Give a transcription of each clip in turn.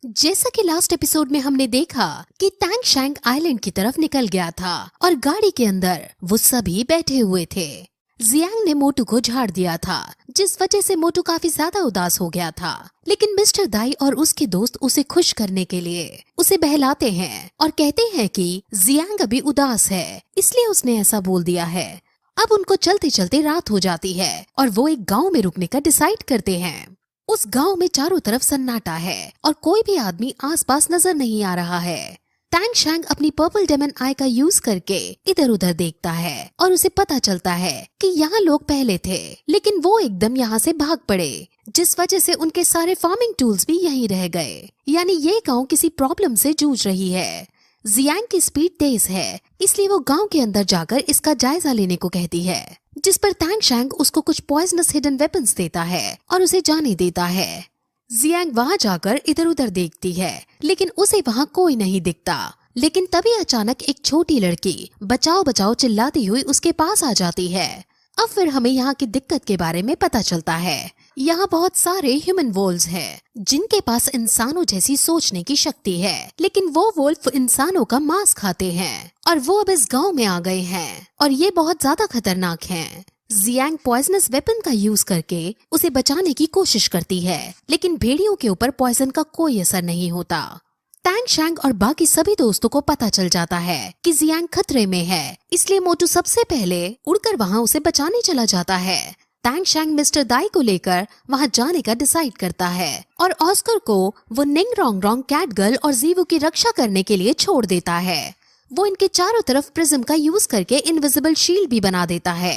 जैसा कि last episode में हमने देखा कि टैंगशैंग आइलैंड की तरफ निकल गया था और गाड़ी के अंदर वो सभी बैठे हुए थे। जियांग ने मोटू को झाड़ दिया था, जिस वजह से मोटू काफी ज्यादा उदास हो गया था। लेकिन मिस्टर दाई और उसके दोस्त उसे खुश करने के लिए उसे बहलाते हैं और कहते हैं कि जियांग अभी उदास है, इसलिए उसने ऐसा बोल दिया है। अब उनको चलते चलते रात हो जाती है और वो एक गाँव में रुकने का डिसाइड करते हैं। उस गांव में चारों तरफ सन्नाटा है और कोई भी आदमी आसपास नजर नहीं आ रहा है। टैंगशैंग अपनी पर्पल डेमन आई का यूज करके इधर उधर देखता है और उसे पता चलता है कि यहाँ लोग पहले थे, लेकिन वो एकदम यहाँ से भाग पड़े, जिस वजह से उनके सारे फार्मिंग टूल्स भी यहीं रह गए। यानी ये गांव किसी प्रॉब्लम से जूझ रही है। जियांग की स्पीड तेज है, इसलिए वो गांव के अंदर जाकर इसका जायजा लेने को कहती है, जिस पर टैंगशैंग उसको कुछ पॉइजनस हिडन वेपन्स देता है और उसे जाने देता है। जियांग वहाँ जाकर इधर उधर देखती है, लेकिन उसे वहाँ कोई नहीं दिखता। लेकिन तभी अचानक एक छोटी लड़की बचाओ बचाओ चिल्लाती हुई उसके पास आ जाती है। अब फिर हमें यहाँ की दिक्कत के बारे में पता चलता है। यहाँ बहुत सारे ह्यूमन वोल्व्स हैं, जिनके पास इंसानों जैसी सोचने की शक्ति है, लेकिन वो वोल्फ इंसानों का मांस खाते हैं और वो अब इस गांव में आ गए हैं और ये बहुत ज्यादा खतरनाक हैं। जियांग पॉइजनस वेपन का यूज करके उसे बचाने की कोशिश करती है, लेकिन भेड़ियों के ऊपर पॉइजन का कोई असर नहीं होता। टैंगशैंग और बाकी सभी दोस्तों को पता चल जाता है कि जियांग खतरे में है, इसलिए मोटू सबसे पहले उड़कर वहाँ उसे बचाने चला जाता है। टैंगशैंग मिस्टर दाई को लेकर वहाँ जाने का डिसाइड करता है और ऑस्कर को वो निंग रोंग रोंग कैट गर्ल और जीवू की रक्षा करने के लिए छोड़ देता है। वो इनके चारों तरफ प्रिज्म का यूज करके इनविजिबल शील्ड भी बना देता है।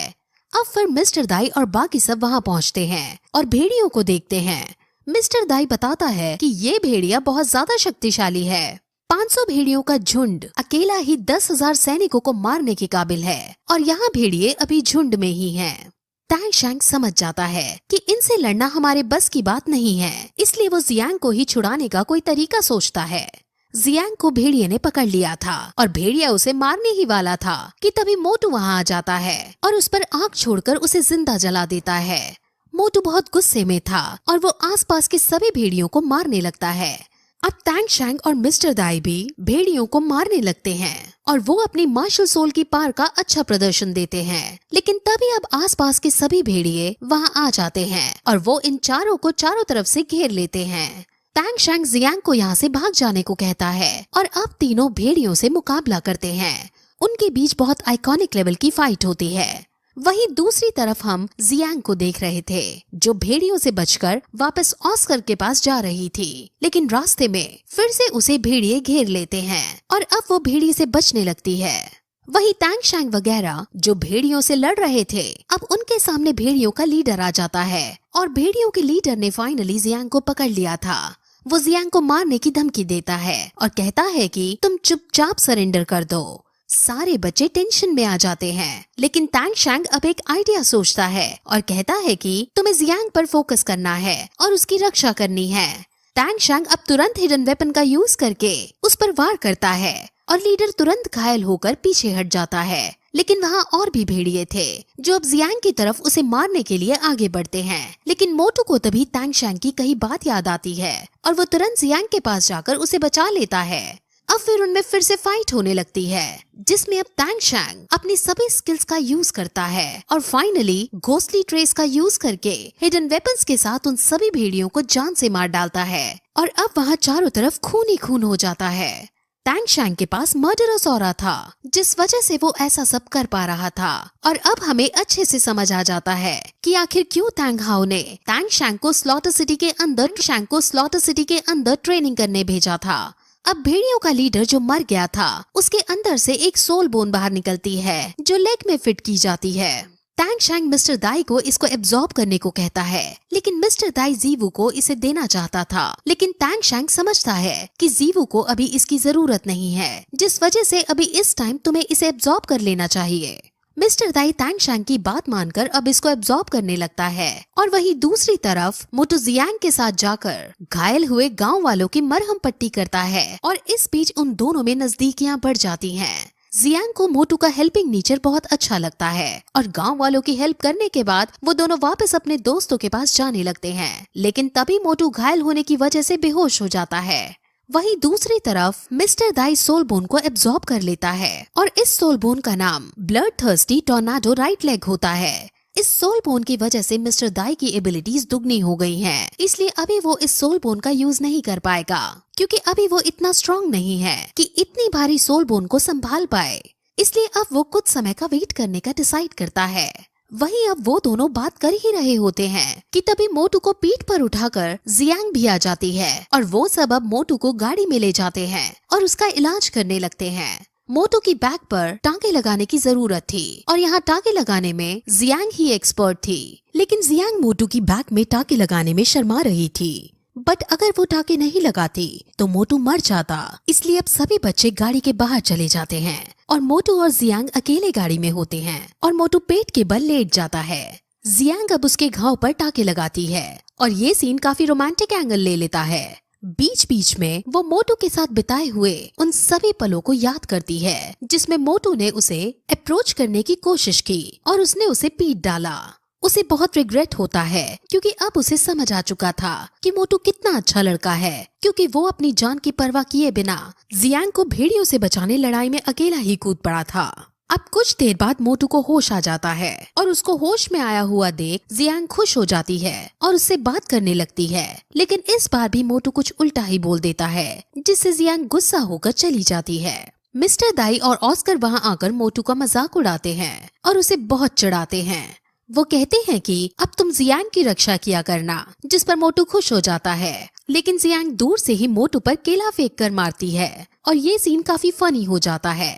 अब फिर मिस्टर दाई और बाकी सब वहाँ पहुँचते हैं और भेड़ियों को देखते हैं। मिस्टर दाई बताता है कि ये भेड़िया बहुत ज्यादा शक्तिशाली है। 500 भेड़ियों का झुंड अकेला ही 10,000 सैनिकों को मारने के काबिल है और यहाँ भेड़िए अभी झुंड में ही हैं। टैंगशैंग समझ जाता है कि इनसे लड़ना हमारे बस की बात नहीं है, इसलिए वो जियांग को ही छुड़ाने का कोई तरीका सोचता है। जियांग को भेड़िए ने पकड़ लिया था और भेड़िया उसे मारने ही वाला था कि तभी मोटू वहाँ आ जाता है और उस पर आग छोड़कर उसे जिंदा जला देता है। मोटू बहुत गुस्से में था और वो आसपास के सभी भेड़ियों को मारने लगता है। अब टैंगशैंग और मिस्टर दाई भी भेड़ियों को मारने लगते हैं और वो अपनी मार्शल सोल की पार का अच्छा प्रदर्शन देते हैं। लेकिन तभी अब आसपास के सभी भेड़िए वहाँ आ जाते हैं और वो इन चारों को चारों तरफ से घेर लेते हैं। टैंगशैंग जियांग को यहाँ से भाग जाने को कहता है और अब तीनों भेड़ियों से मुकाबला करते हैं। उनके बीच बहुत आइकॉनिक लेवल की फाइट होती है। वहीं दूसरी तरफ हम जियांग को देख रहे थे, जो भेड़ियों से बचकर वापस ऑस्कर के पास जा रही थी, लेकिन रास्ते में फिर से उसे भेड़िए घेर लेते हैं और अब वो भेड़िए से बचने लगती है। वहीं टैंगशैंग वगैरह जो भेड़ियों से लड़ रहे थे, अब उनके सामने भेड़ियों का लीडर आ जाता है और भेड़ियों के लीडर ने फाइनली जियांग को पकड़ लिया था। वो जियांग को मारने की धमकी देता है और कहता है कि तुम चुपचाप सरेंडर कर दो। सारे बच्चे टेंशन में आ जाते हैं, लेकिन टैंगशैंग अब एक आइडिया सोचता है और कहता है कि तुम्हें जियांग पर फोकस करना है और उसकी रक्षा करनी है। टैंगशैंग अब तुरंत हिडन वेपन का यूज करके उस पर वार करता है और लीडर तुरंत घायल होकर पीछे हट जाता है। लेकिन वहाँ और भी भेड़िए थे जो अब जियांग की तरफ उसे मारने के लिए आगे बढ़ते हैं। लेकिन मोटू को तभी टैंगशैंग की कही बात याद आती है और वो तुरंत जियांग के पास जाकर उसे बचा लेता है। अब फिर उनमें फिर से फाइट होने लगती है, जिसमें अब टैंगशैंग अपनी सभी स्किल्स का यूज करता है और फाइनली घोस्टली ट्रेस का यूज करके हिडन वेपन्स के साथ उन सभी भेड़ियों को जान से मार डालता है और अब वहाँ चारों तरफ खून ही खून हो जाता है। टैंगशैंग के पास मर्डरस ऑरा था, जिस वजह से वो ऐसा सब कर पा रहा था और अब हमें अच्छे से समझ आ जाता है कि आखिर क्यों टैंग हाउ ने टैंगशैंग को स्लॉटर सिटी के अंदर ट्रेनिंग करने भेजा था। अब भेड़ियों का लीडर जो मर गया था, उसके अंदर से एक सोल बोन बाहर निकलती है जो लेग में फिट की जाती है। टैंगशैंग मिस्टर दाई को इसको एब्जॉर्ब करने को कहता है, लेकिन मिस्टर दाई जीवू को इसे देना चाहता था। लेकिन टैंगशैंग समझता है कि जीवू को अभी इसकी जरूरत नहीं है, जिस वजह से अभी इस टाइम तुम्हें इसे एब्जॉर्ब कर लेना चाहिए। मिस्टर दाई टैंगशैंग की बात मानकर अब इसको एब्जॉर्ब करने लगता है और वहीं दूसरी तरफ मोटू जियांग के साथ जाकर घायल हुए गांव वालों की मरहम पट्टी करता है और इस बीच उन दोनों में नजदीकियां बढ़ जाती हैं। जियांग को मोटू का हेल्पिंग नेचर बहुत अच्छा लगता है और गांव वालों की हेल्प करने के बाद वो दोनों वापस अपने दोस्तों के पास जाने लगते हैं। लेकिन तभी मोटू घायल होने की वजह से बेहोश हो जाता है। वहीं दूसरी तरफ मिस्टर दाई सोल बोन को एब्जॉर्ब कर लेता है और इस सोल बोन का नाम blood thirsty tornado right leg होता है। इस सोल बोन की वजह से मिस्टर दाई की एबिलिटीज दुगनी हो गई हैं, इसलिए अभी वो इस सोल बोन का यूज नहीं कर पाएगा क्योंकि अभी वो इतना स्ट्रॉन्ग नहीं है कि इतनी भारी सोल बोन को संभाल पाए। इसलिए अब वो कुछ समय का वेट करने का डिसाइड करता है। वहीं अब वो दोनों बात कर ही रहे होते हैं कि तभी मोटू को पीठ पर उठाकर जियांग भी आ जाती है और वो सब अब मोटू को गाड़ी में ले जाते हैं और उसका इलाज करने लगते हैं। मोटू की बैक पर टांके लगाने की जरूरत थी और यहाँ टांके लगाने में जियांग ही एक्सपर्ट थी। लेकिन जियांग मोटू की बैक में टांके लगाने में शर्मा रही थी। बट अगर वो टांके नहीं लगाती तो मोटू मर जाता। इसलिए अब सभी बच्चे गाड़ी के बाहर चले जाते हैं और मोटू और जियांग अकेले गाड़ी में होते हैं और मोटू पेट के बल लेट जाता है। जियांग अब उसके घाव पर टांके लगाती है और ये सीन काफी रोमांटिक एंगल ले लेता है। बीच बीच में वो मोटू के साथ बिताए हुए उन सभी पलों को याद करती है जिसमें मोटू ने उसे अप्रोच करने की कोशिश की और उसने उसे पीट डाला। उसे बहुत रिग्रेट होता है क्योंकि अब उसे समझ आ चुका था कि मोटू कितना अच्छा लड़का है, क्योंकि वो अपनी जान की परवाह किए बिना जियांग को भेड़ियों से बचाने लड़ाई में अकेला ही कूद पड़ा था। अब कुछ देर बाद मोटू को होश आ जाता है और उसको होश में आया हुआ देख जियांग खुश हो जाती है और उससे बात करने लगती है। लेकिन इस बार भी मोटू कुछ उल्टा ही बोल देता है जिससे जियांग गुस्सा होकर चली जाती है। मिस्टर दाई और ऑस्कर वहाँ आकर मोटू का मजाक उड़ाते हैं और उसे बहुत चिढ़ाते हैं। वो कहते हैं कि अब तुम जियांग की रक्षा किया करना, जिस पर मोटू खुश हो जाता है। लेकिन जियांग दूर से ही मोटू पर केला फेंक कर मारती है और ये सीन काफी फनी हो जाता है।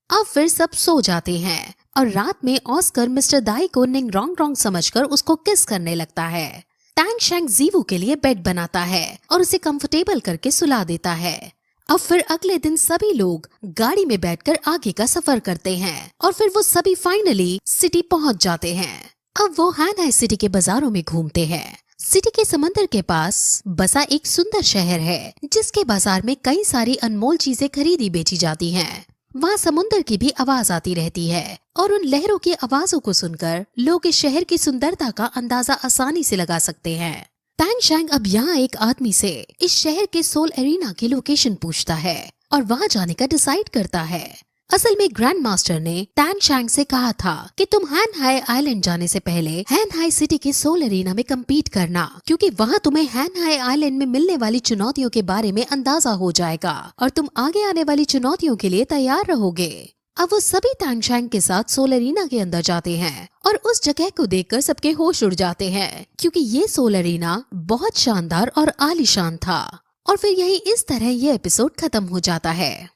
अब फिर सब सो जाते हैं और रात में ऑस्कर मिस्टर दाई को निंग रोंग रोंग समझकर उसको किस करने लगता है। टैंग शैंग जीवू के लिए बेड बनाता है और उसे कंफर्टेबल करके सुला देता है। अब फिर अगले दिन सभी लोग गाड़ी में बैठकर आगे का सफर करते हैं और फिर वो सभी फाइनली सिटी पहुंच जाते हैं। अब वो हैनाई सिटी के बाजारों में घूमते हैं। सिटी के समंदर के पास बसा एक सुंदर शहर है जिसके बाजार में कई सारी अनमोल चीजें खरीदी बेची जाती हैं। वहाँ समुद्र की भी आवाज आती रहती है और उन लहरों की आवाजों को सुनकर लोग इस शहर की सुंदरता का अंदाजा आसानी से लगा सकते हैं। टैंग शैंग अब यहाँ एक आदमी से इस शहर के सोल एरिना की लोकेशन पूछता है और वहाँ जाने का डिसाइड करता है। असल में ग्रैंड मास्टर ने टैंग शैंग से कहा था कि तुम हैनहाई आइलैंड जाने से पहले हैनहाई सिटी के सोल एरिना में कम्पीट करना, क्योंकि वहाँ तुम्हें हैनहाई आइलैंड में मिलने वाली चुनौतियों के बारे में अंदाजा हो जाएगा और तुम आगे आने वाली चुनौतियों के लिए तैयार रहोगे। अब वो सभी टैंग शैंग के साथ सोल एरिना के अंदर जाते हैं और उस जगह को देखकर सबके होश उड़ जाते हैं, क्योंकि ये सोल एरिना बहुत शानदार और आलीशान था। और फिर यही इस तरह ये एपिसोड खत्म हो जाता है।